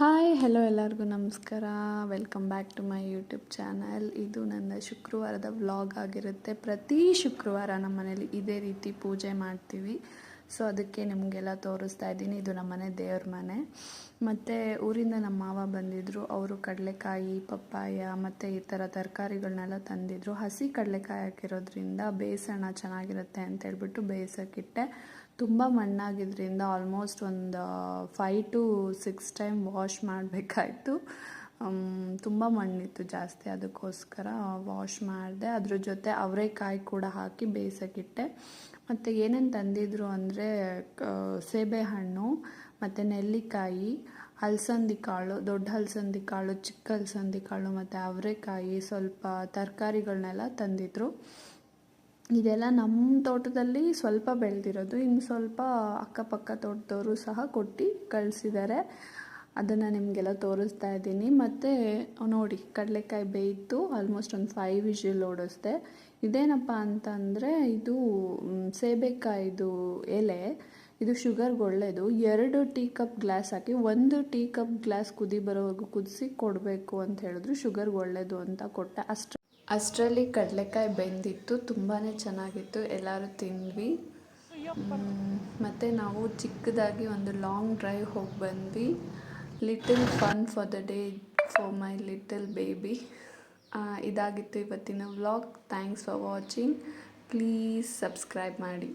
Hi hello ಎಲ್ಲರಿಗೂ ನಮಸ್ಕಾರ. Welcome back to my YouTube channel. ಇದು ನನ್ನ ಶುಕ್ರವಾರದ ವ್ಲಾಗ್ ಆಗಿರುತ್ತೆ. ಪ್ರತಿ ಶುಕ್ರವಾರ ನಮ್ಮ ಮನೇಲಿ ಇದೇ ರೀತಿ ಪೂಜೆ ಮಾಡ್ತೀವಿ. ಸೊ ಅದಕ್ಕೆ ನಿಮಗೆಲ್ಲ ತೋರಿಸ್ತಾ ಇದ್ದೀನಿ. ಇದು ನಮ್ಮ ಮನೆ ದೇವ್ರ ಮನೆ. ಮತ್ತು ಊರಿಂದ ನಮ್ಮ ಮಾವ ಬಂದಿದ್ದರು. ಅವರು ಕಡಲೆಕಾಯಿ, ಪಪ್ಪಾಯ ಮತ್ತು ಈ ಥರ ತರಕಾರಿಗಳನ್ನೆಲ್ಲ ತಂದಿದ್ರು. ಹಸಿ ಕಡಲೆಕಾಯಿ ಹಾಕಿರೋದ್ರಿಂದ ಬೇಯಿಸೋಣ ಚೆನ್ನಾಗಿರುತ್ತೆ ಅಂತ ಹೇಳ್ಬಿಟ್ಟು ಬೇಯಿಸೋಕ್ಕಿಟ್ಟೆ. ತುಂಬ ಮಣ್ಣಾಗಿದ್ದರಿಂದ ಆಲ್ಮೋಸ್ಟ್ ಒಂದು 5 to 6 ಟೈಮ್ ವಾಶ್ ಮಾಡಬೇಕಾಯ್ತು. ತುಂಬ ಮಣ್ಣಿತ್ತು ಜಾಸ್ತಿ, ಅದಕ್ಕೋಸ್ಕರ ವಾಶ್ ಮಾಡಿದೆ. ಅದ್ರ ಜೊತೆ ಅವರೆಕಾಯಿ ಕೂಡ ಹಾಕಿ ಬೇಯಿಸೋಕ್ಕಿಟ್ಟೆ. ಮತ್ತು ಏನೇನು ತಂದಿದ್ರು ಅಂದರೆ ಸೇಬೆಹಣ್ಣು ಮತ್ತು ನೆಲ್ಲಿಕಾಯಿ, ಹಲಸಂದಿ ಕಾಳು, ದೊಡ್ಡ ಹಲಸಂದಿ ಕಾಳು, ಚಿಕ್ಕ ಹಲಸಂದಿ ಕಾಳು ಮತ್ತು ಅವರೆಕಾಯಿ, ಸ್ವಲ್ಪ ತರಕಾರಿಗಳನ್ನೆಲ್ಲ ತಂದಿದ್ರು. ಇದೆಲ್ಲ ನಮ್ಮ ತೋಟದಲ್ಲಿ ಸ್ವಲ್ಪ ಬೆಳೆದಿರೋದು. ಇನ್ನು ಸ್ವಲ್ಪ ಅಕ್ಕಪಕ್ಕ ತೋಟದವರು ಸಹ ಕೊಟ್ಟು ಕಳಿಸಿದ್ದಾರೆ. ಅದನ್ನು ನಿಮಗೆಲ್ಲ ತೋರಿಸ್ತಾ ಇದ್ದೀನಿ. ಮತ್ತು ನೋಡಿ, ಕಡಲೆಕಾಯಿ ಬೇಯಿತು. ಆಲ್ಮೋಸ್ಟ್ ಒಂದು 5 ವಿಷಲ್ ಓಡಿಸ್ದೆ. ಇದೇನಪ್ಪ ಅಂತಂದರೆ ಇದು ಸೇಬೆಕಾಯಿದು ಎಲೆ. ಇದು ಶುಗರ್ಗೆ ಒಳ್ಳೆಯದು. 2 ಟೀ ಕಪ್ ಗ್ಲಾಸ್ ಹಾಕಿ 1 ಟೀ ಕಪ್ ಗ್ಲಾಸ್ ಕುದಿ ಬರೋವರೆಗೂ ಕುದಿಸಿ ಕೊಡಬೇಕು ಅಂತ ಹೇಳಿದ್ರು. ಶುಗರ್ಗೆ ಒಳ್ಳೆಯದು ಅಂತ ಕೊಟ್ಟೆ. ಅಷ್ಟರಲ್ಲಿ ಕಡಲೆಕಾಯಿ ಬೆಂದಿತ್ತು. ತುಂಬಾ ಚೆನ್ನಾಗಿತ್ತು. ಎಲ್ಲರೂ ತಿಂದ್ವಿ. ಮತ್ತು ನಾವು ಚಿಕ್ಕದಾಗಿ ಒಂದು ಲಾಂಗ್ ಡ್ರೈವ್ ಹೋಗಿ ಬಂದ್ವಿ. Little fun for the day for my little baby. ಇದಾಗಿತ್ತು ಇವತ್ತಿನ vlog. Thanks for watching. Please subscribe ಮಾಡಿ.